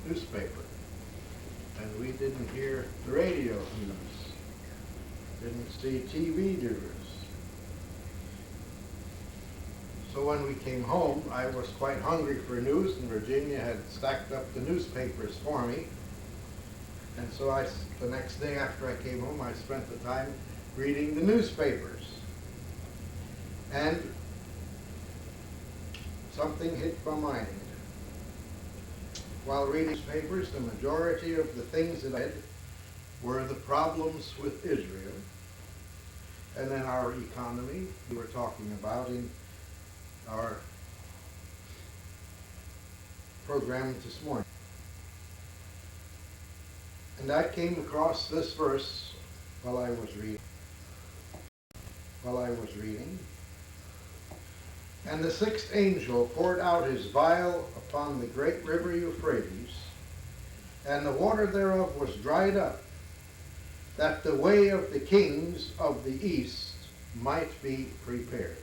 newspaper. And we didn't hear the radio news, didn't see TV news. So when we came home, I was quite hungry for news, and Virginia had stacked up the newspapers for me. And so the next day after I came home, I spent the time reading the newspapers. And something hit my mind. While reading newspapers, the majority of the things that I read were the problems with Israel. And then our economy, we were talking about in our program this morning. And I came across this verse while I was reading. And the sixth angel poured out his vial upon the great river Euphrates, and the water thereof was dried up, that the way of the kings of the east might be prepared.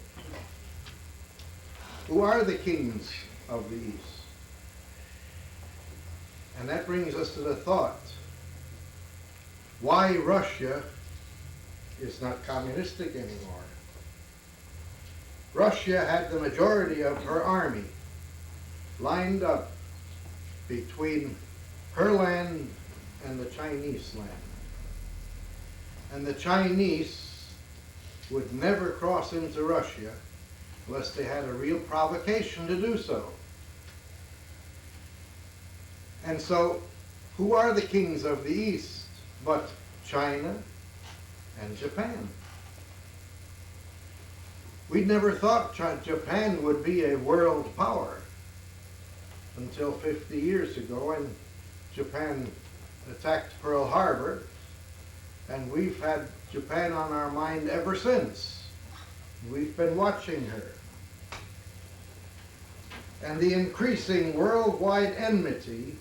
Who are the kings of the east? And that brings us to the thought, why Russia is not communistic anymore. Russia had the majority of her army lined up between her land and the Chinese land. And the Chinese would never cross into Russia unless they had a real provocation to do so. And so, who are the kings of the East but China and Japan? We'd never thought Japan would be a world power until 50 years ago when Japan attacked Pearl Harbor, and we've had Japan on our mind ever since. We've been watching her. And the increasing worldwide enmity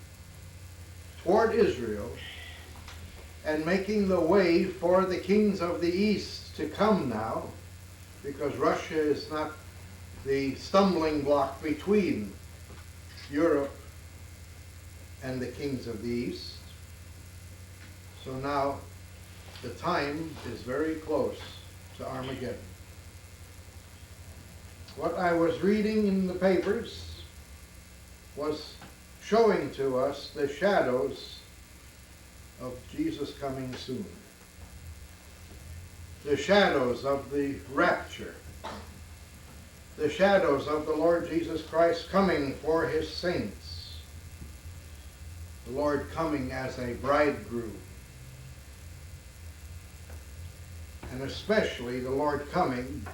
toward Israel and making the way for the kings of the East to come now, because Russia is not the stumbling block between Europe and the kings of the East. So now the time is very close to Armageddon. What I was reading in the papers was showing to us the shadows of Jesus coming soon. The shadows of the rapture. The shadows of the Lord Jesus Christ coming for his saints. The Lord coming as a bridegroom. And especially the Lord coming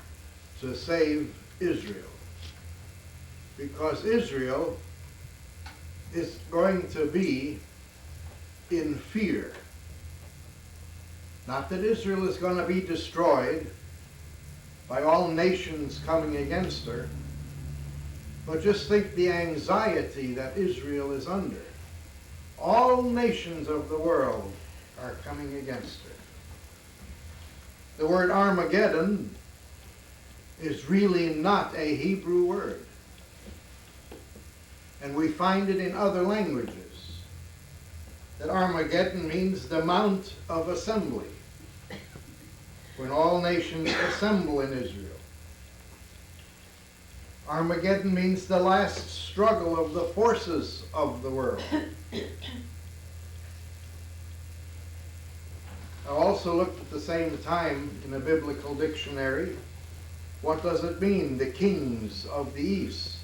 to save Israel. Because Israel is going to be in fear. Not that Israel is going to be destroyed by all nations coming against her, but just think the anxiety that Israel is under. All nations of the world are coming against her. The word Armageddon is really not a Hebrew word. And we find it in other languages. That Armageddon means the Mount of Assembly, when all nations assemble in Israel. Armageddon means the last struggle of the forces of the world. I also looked at the same time in a biblical dictionary, what does it mean, the kings of the East?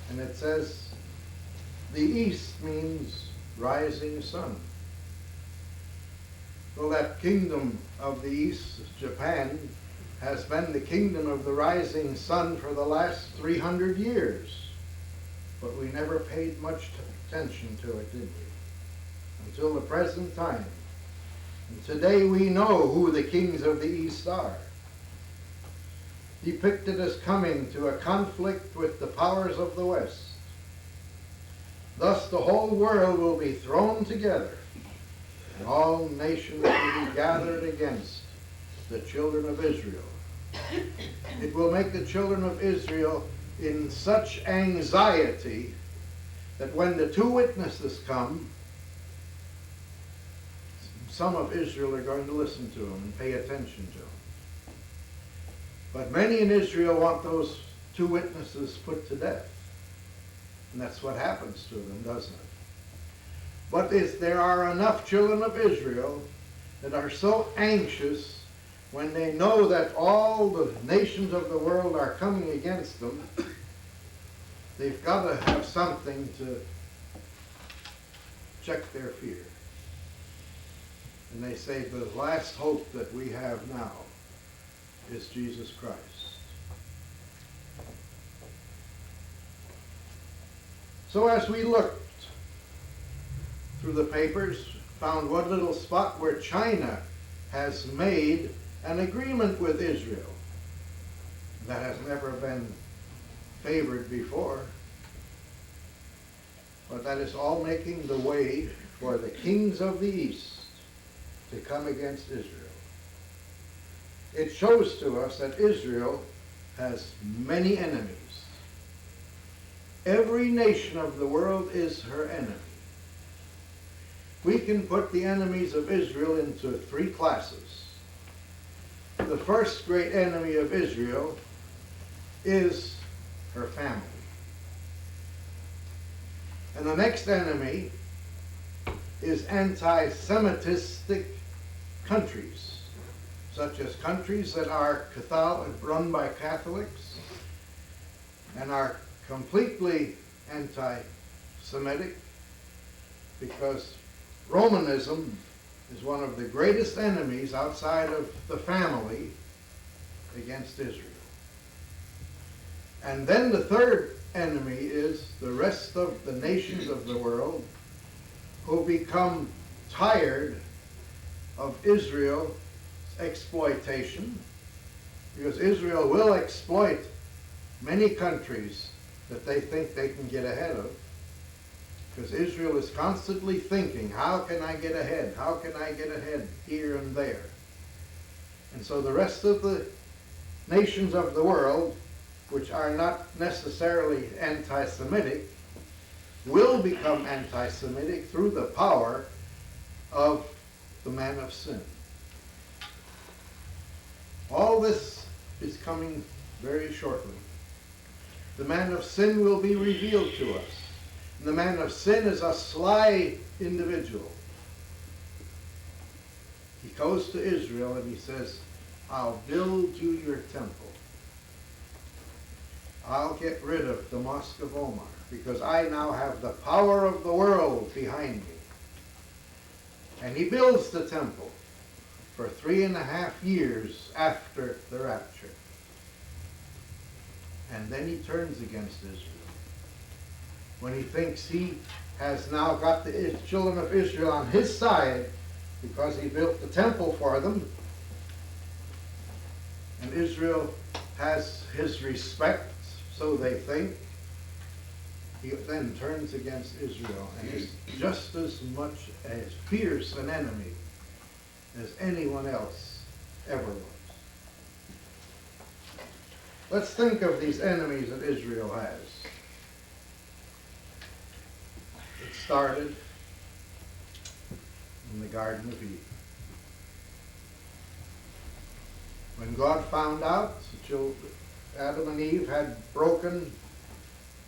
And it says, the East means rising sun. Well, that kingdom of the East, Japan, has been the kingdom of the rising sun for the last 300 years. But we never paid much attention to it, did we? Until the present time. And today we know who the kings of the East are. Depicted as coming to a conflict with the powers of the West. Thus the whole world will be thrown together, and all nations will be gathered against the children of Israel. It will make the children of Israel in such anxiety that when the two witnesses come, some of Israel are going to listen to them and pay attention to them. But many in Israel want those two witnesses put to death. And that's what happens to them, doesn't it? But there are enough children of Israel that are so anxious when they know that all the nations of the world are coming against them, they've got to have something to check their fear. And they say the last hope that we have now is Jesus Christ. So as we looked through the papers, found one little spot where China has made an agreement with Israel. That has never been favored before. But that is all making the way for the kings of the East to come against Israel. It shows to us that Israel has many enemies. Every nation of the world is her enemy. We can put the enemies of Israel into three classes. The first great enemy of Israel is her family. And the next enemy is anti-Semitistic countries, such as countries that are run by Catholics and are completely anti-Semitic, because Romanism is one of the greatest enemies outside of the family against Israel. And then the third enemy is the rest of the nations of the world who become tired of Israel's exploitation, because Israel will exploit many countries that they think they can get ahead of, because Israel is constantly thinking, how can I get ahead? How can I get ahead here and there? And so the rest of the nations of the world, which are not necessarily anti-Semitic, will become anti-Semitic through the power of the man of sin. All this is coming very shortly. The man of sin will be revealed to us. And the man of sin is a sly individual. He goes to Israel and he says, I'll build you your temple. I'll get rid of the Mosque of Omar, because I now have the power of the world behind me. And he builds the temple for 3.5 years after the rapture. And then he turns against Israel. When he thinks he has now got the children of Israel on his side, because he built the temple for them, and Israel has his respect, so they think, he then turns against Israel and is just as much as fierce an enemy as anyone else ever was. Let's think of these enemies that Israel has. It started in the Garden of Eden. When God found out that Adam and Eve had broken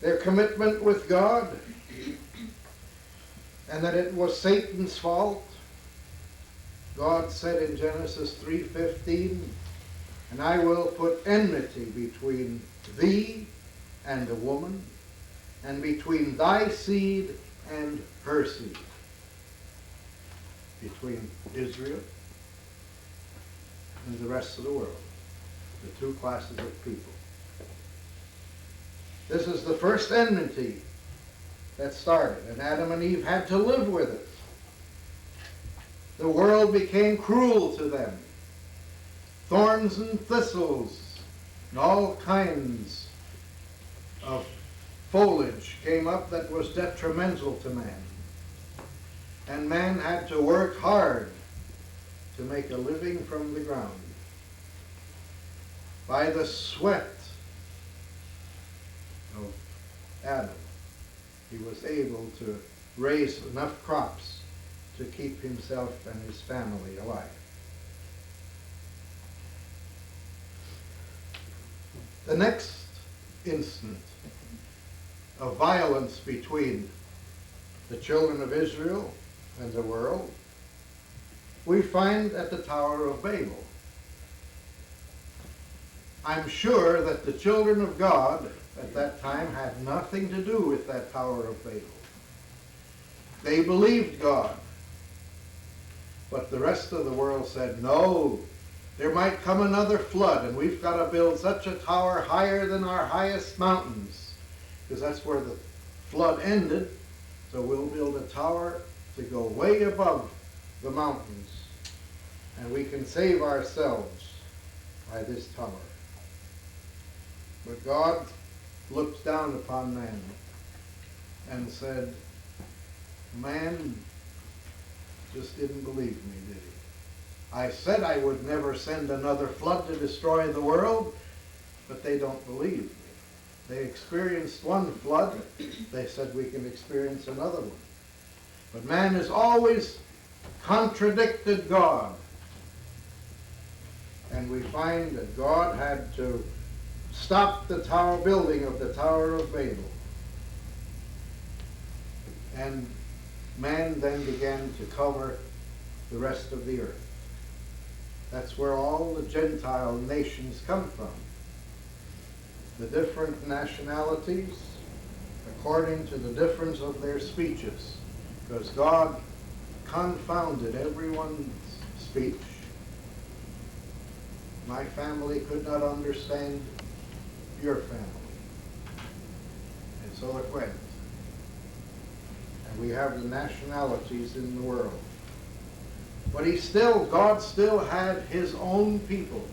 their commitment with God, and that it was Satan's fault, God said in Genesis 3:15, and I will put enmity between thee and the woman, and between thy seed and her seed. Between Israel and the rest of the world, the two classes of people. This is the first enmity that started, and Adam and Eve had to live with it. The world became cruel to them. Thorns and thistles and all kinds of foliage came up that was detrimental to man. And man had to work hard to make a living from the ground. By the sweat of Adam, he was able to raise enough crops to keep himself and his family alive. The next instant of violence between the children of Israel and the world, we find at the Tower of Babel. I'm sure that the children of God at that time had nothing to do with that Tower of Babel. They believed God, but the rest of the world said, no, there might come another flood, and we've got to build such a tower higher than our highest mountains, because that's where the flood ended. So we'll build a tower to go way above the mountains, and we can save ourselves by this tower. But God looked down upon man and said, man just didn't believe me, did he? I said I would never send another flood to destroy the world, but they don't believe me. They experienced one flood. They said we can experience another one. But man has always contradicted God. And we find that God had to stop the tower building of the Tower of Babel. And man then began to cover the rest of the earth. That's where all the Gentile nations come from. The different nationalities, according to the difference of their speeches, because God confounded everyone's speech. My family could not understand your family. And so it went. And we have the nationalities in the world. But God still had his own people.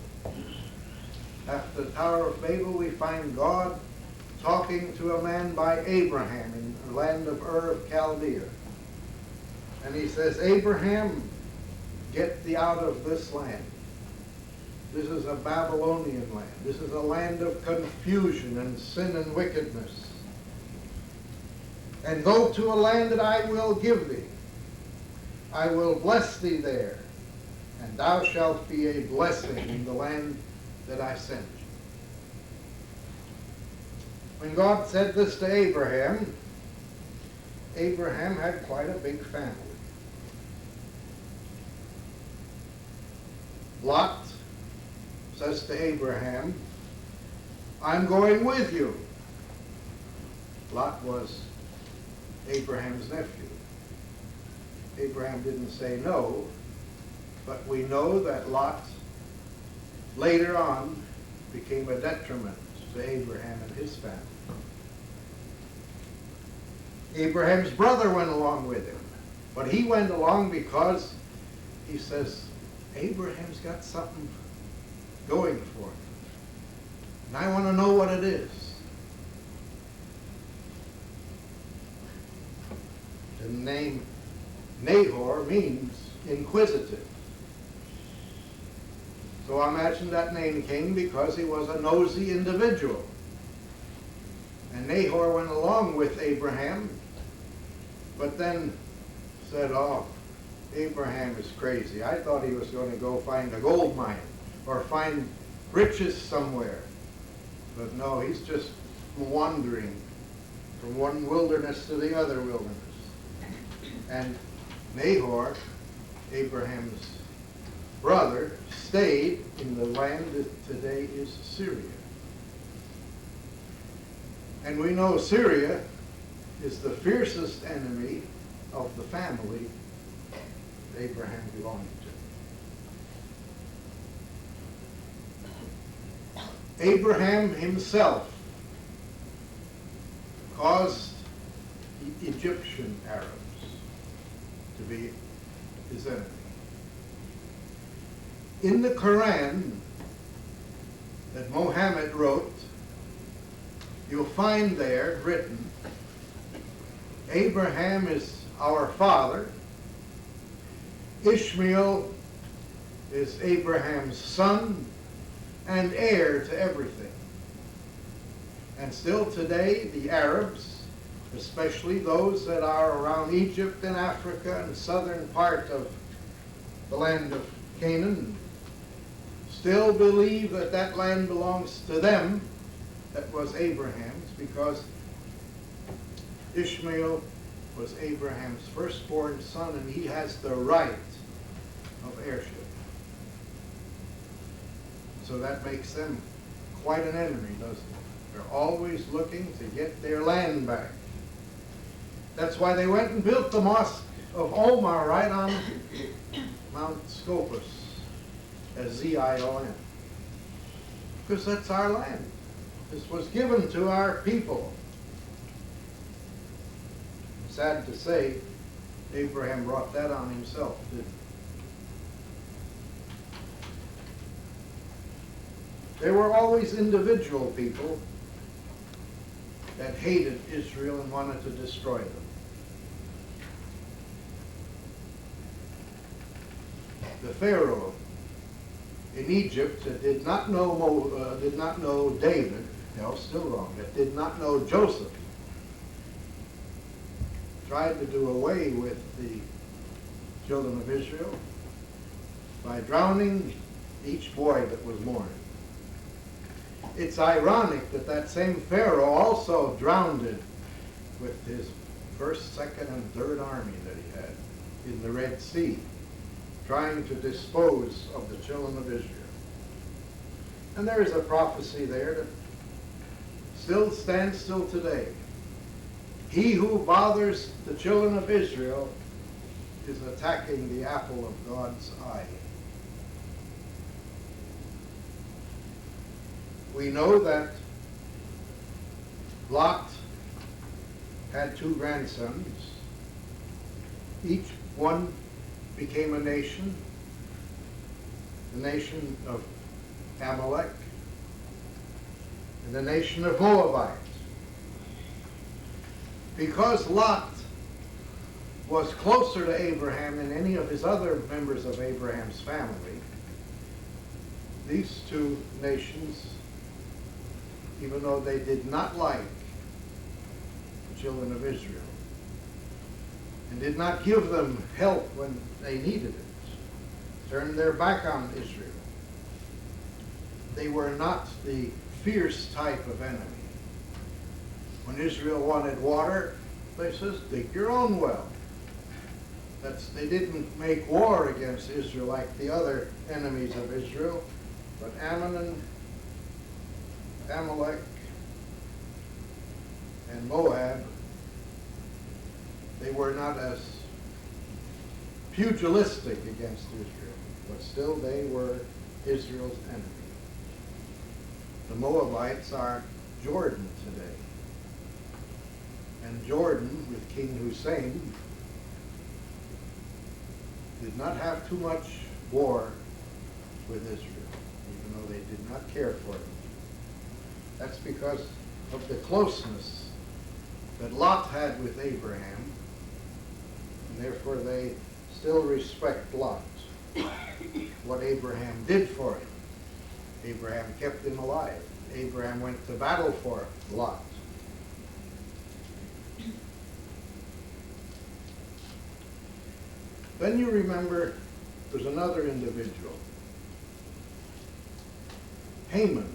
After the Tower of Babel, we find God talking to a man by Abraham in the land of Ur of Chaldea. And he says, Abraham, get thee out of this land. This is a Babylonian land. This is a land of confusion and sin and wickedness. And go to a land that I will give thee. I will bless thee there, and thou shalt be a blessing in the land that I send you. When God said this to Abraham, Abraham had quite a big family. Lot says to Abraham, I'm going with you. Lot was Abraham's nephew. Abraham didn't say no, but we know that Lot later on became a detriment to Abraham and his family. Abraham's brother went along with him, but he went along because he says, Abraham's got something going for him, and I want to know what it is. The name Nahor means inquisitive. So I imagine that name came because he was a nosy individual. And Nahor went along with Abraham, but then said, oh, Abraham is crazy. I thought he was going to go find a gold mine or find riches somewhere. But no, he's just wandering from one wilderness to the other wilderness. And Nahor, Abraham's brother, stayed in the land that today is Syria. And we know Syria is the fiercest enemy of the family that Abraham belonged to. Abraham himself caused the Egyptian Arabs to be his enemy. In the Quran that Muhammad wrote, you'll find there written, Abraham is our father, Ishmael is Abraham's son and heir to everything. And still today, the Arabs especially those that are around Egypt and Africa and southern part of the land of Canaan, still believe that that land belongs to them, that was Abraham's, because Ishmael was Abraham's firstborn son, and he has the right of heirship. So that makes them quite an enemy, doesn't it? They're always looking to get their land back. That's why they went and built the Mosque of Omar right on Mount Scopus, Zion, because that's our land. This was given to our people. Sad to say, Abraham brought that on himself, didn't he? There were always individual people that hated Israel and wanted to destroy them. The Pharaoh in Egypt that did not know David, no, still wrong, that did not know Joseph, tried to do away with the children of Israel by drowning each boy that was born. It's ironic that that same Pharaoh also drowned it with his first, second, and third army that he had in the Red Sea, trying to dispose of the children of Israel. And there is a prophecy there that still stands still today. He who bothers the children of Israel is attacking the apple of God's eye. We know that Lot had two grandsons. Each one became a nation, the nation of Amalek and the nation of Moabite. Because Lot was closer to Abraham than any of his other members of Abraham's family, these two nations, even though they did not like the children of Israel and did not give them help when they needed it, turned their back on Israel. They were not the fierce type of enemy. When Israel wanted water, they says, dig your own well. They didn't make war against Israel like the other enemies of Israel, but Ammon and Amalek and Moab, they were not as pugilistic against Israel, but still they were Israel's enemy. The Moabites are Jordan today. And Jordan, with King Hussein, did not have too much war with Israel, even though they did not care for them. That's because of the closeness that Lot had with Abraham, and therefore they still respect Lot, what Abraham did for him. Abraham kept him alive. Abraham went to battle for Lot. Then you remember there's another individual, Haman,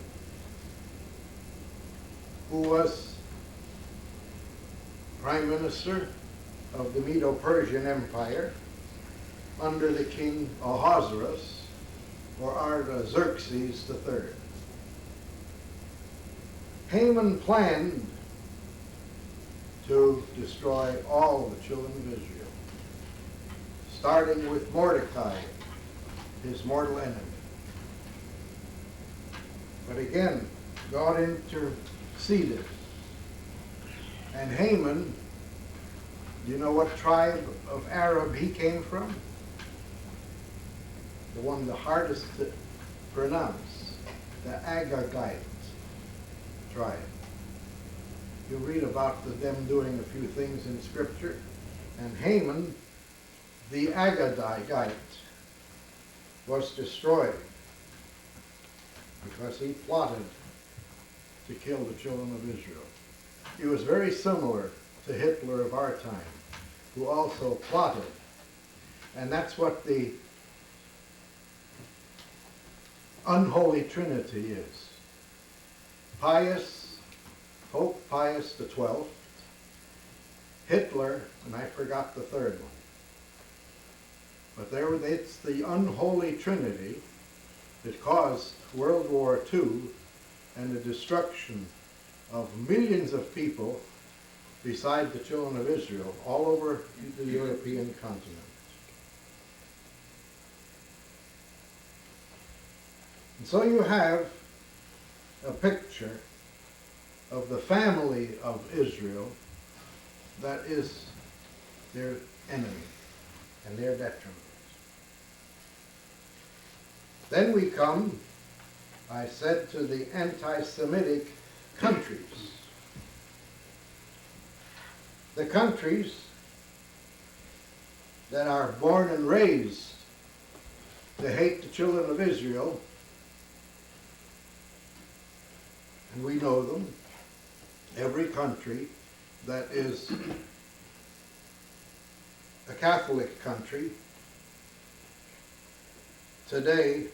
who was prime minister of the Medo-Persian Empire under the king Ahasuerus, or Artaxerxes III. Haman planned to destroy all the children of Israel, starting with Mordecai, his mortal enemy. But again, God interceded. And Haman, do you know what tribe of Arab he came from? The one the hardest to pronounce, the Agagite tribe. You read about them doing a few things in Scripture. And Haman, the Agagite, was destroyed because he plotted to kill the children of Israel. He was very similar the Hitler of our time, who also plotted. And that's what the unholy trinity is. Pope Pius XII, Hitler, and I forgot the third one. But it's the unholy trinity that caused World War II and the destruction of millions of people beside the children of Israel all over the European continent. And so you have a picture of the family of Israel that is their enemy and their detriment. Then we come, I said, to the anti-Semitic countries. The countries that are born and raised to hate the children of Israel, and we know them. Every country that is a Catholic country today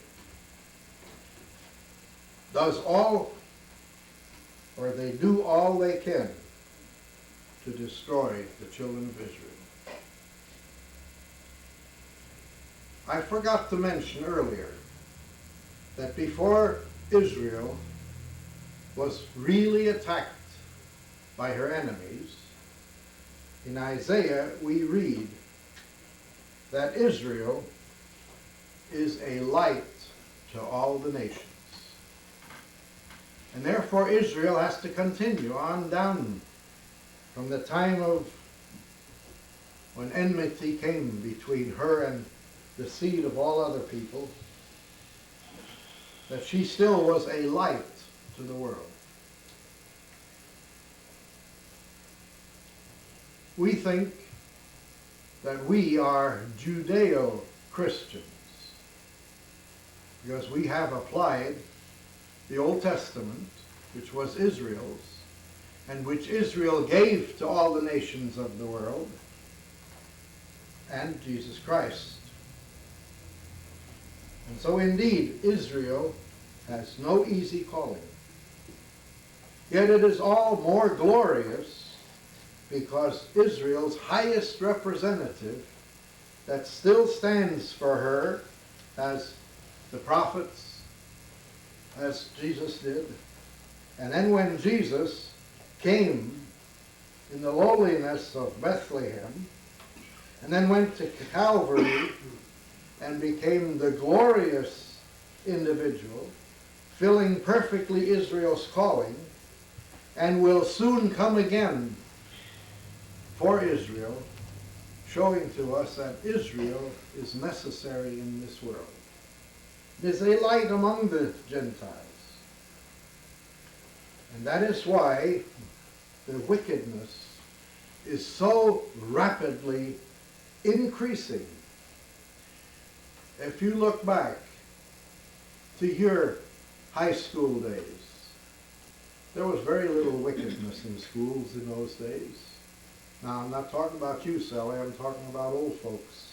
does all, or they do all they can to destroy the children of Israel. I forgot to mention earlier that before Israel was really attacked by her enemies, in Isaiah we read that Israel is a light to all the nations. And therefore Israel has to continue on down from the time of when enmity came between her and the seed of all other people, that she still was a light to the world. We think that we are Judeo-Christians because we have applied the Old Testament, which was Israel's, and which Israel gave to all the nations of the world, and Jesus Christ. And so indeed, Israel has no easy calling. Yet it is all more glorious because Israel's highest representative that still stands for her as the prophets, as Jesus did. And then when Jesus came in the lowliness of Bethlehem, and then went to Calvary and became the glorious individual, filling perfectly Israel's calling, and will soon come again for Israel, showing to us that Israel is necessary in this world. It is a light among the Gentiles. And that is why the wickedness is so rapidly increasing. If you look back to your high school days, there was very little wickedness in schools in those days. Now, I'm not talking about you, Sally, I'm talking about old folks.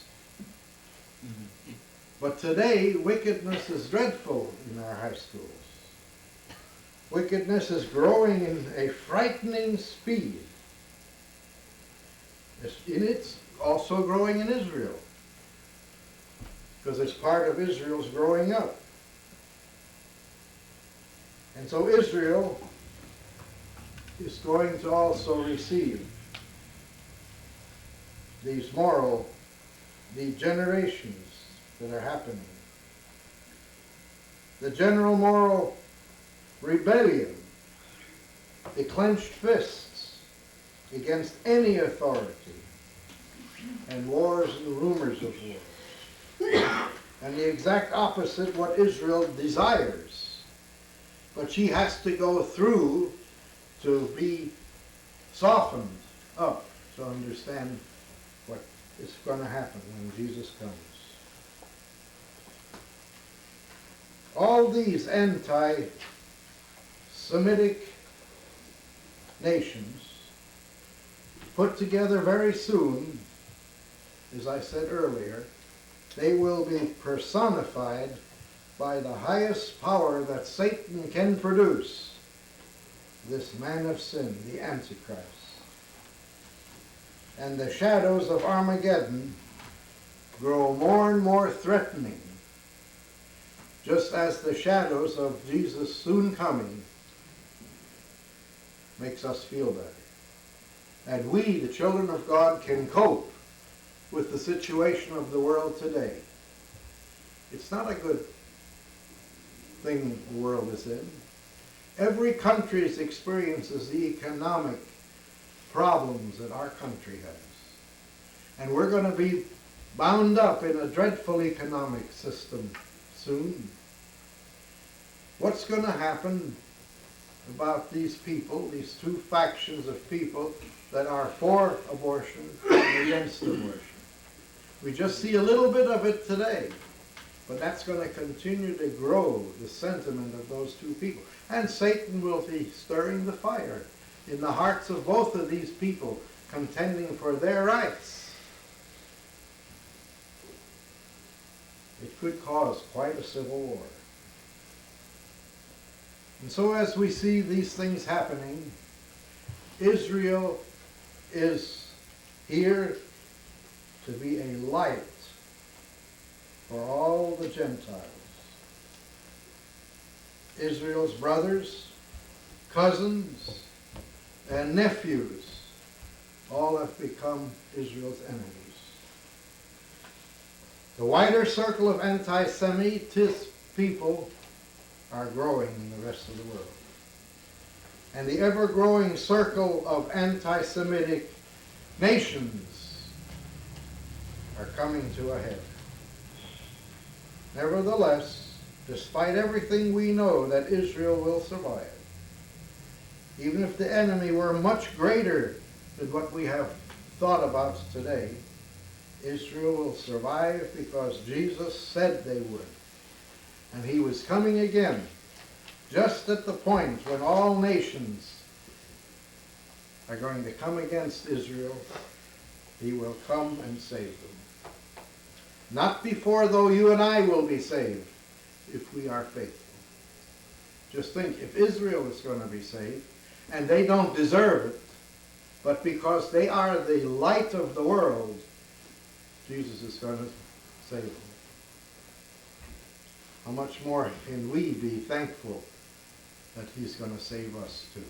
But today, wickedness is dreadful in our high schools. Wickedness is growing in a frightening speed. It's also growing in Israel, because it's part of Israel's growing up. And so Israel is going to also receive these moral degenerations that are happening. The general moral rebellion, the clenched fists against any authority, and wars and rumors of war. And the exact opposite what Israel desires. But she has to go through to be softened up to understand what is going to happen when Jesus comes. All these anti-Semitic nations put together very soon, as I said earlier, they will be personified by the highest power that Satan can produce, this man of sin, the Antichrist. And the shadows of Armageddon grow more and more threatening, just as the shadows of Jesus' soon coming makes us feel better. And we, the children of God, can cope with the situation of the world today. It's not a good thing the world is in. Every country experiences the economic problems that our country has. And we're going to be bound up in a dreadful economic system soon. What's going to happen about these people, these two factions of people that are for abortion and against abortion? We just see a little bit of it today, but that's going to continue to grow, the sentiment of those two people. And Satan will be stirring the fire in the hearts of both of these people, contending for their rights. It could cause quite a civil war. And so as we see these things happening, Israel is here to be a light for all the Gentiles. Israel's brothers, cousins, and nephews all have become Israel's enemies. The wider circle of anti-Semitist people are growing in the rest of the world. And the ever-growing circle of anti-Semitic nations are coming to a head. Nevertheless, despite everything we know that Israel will survive, even if the enemy were much greater than what we have thought about today, Israel will survive because Jesus said they would. And he was coming again, just at the point when all nations are going to come against Israel. He will come and save them. Not before, though, you and I will be saved, if we are faithful. Just think, if Israel is going to be saved, and they don't deserve it, but because they are the light of the world, Jesus is going to save them. How much more can we be thankful that he's going to save us too?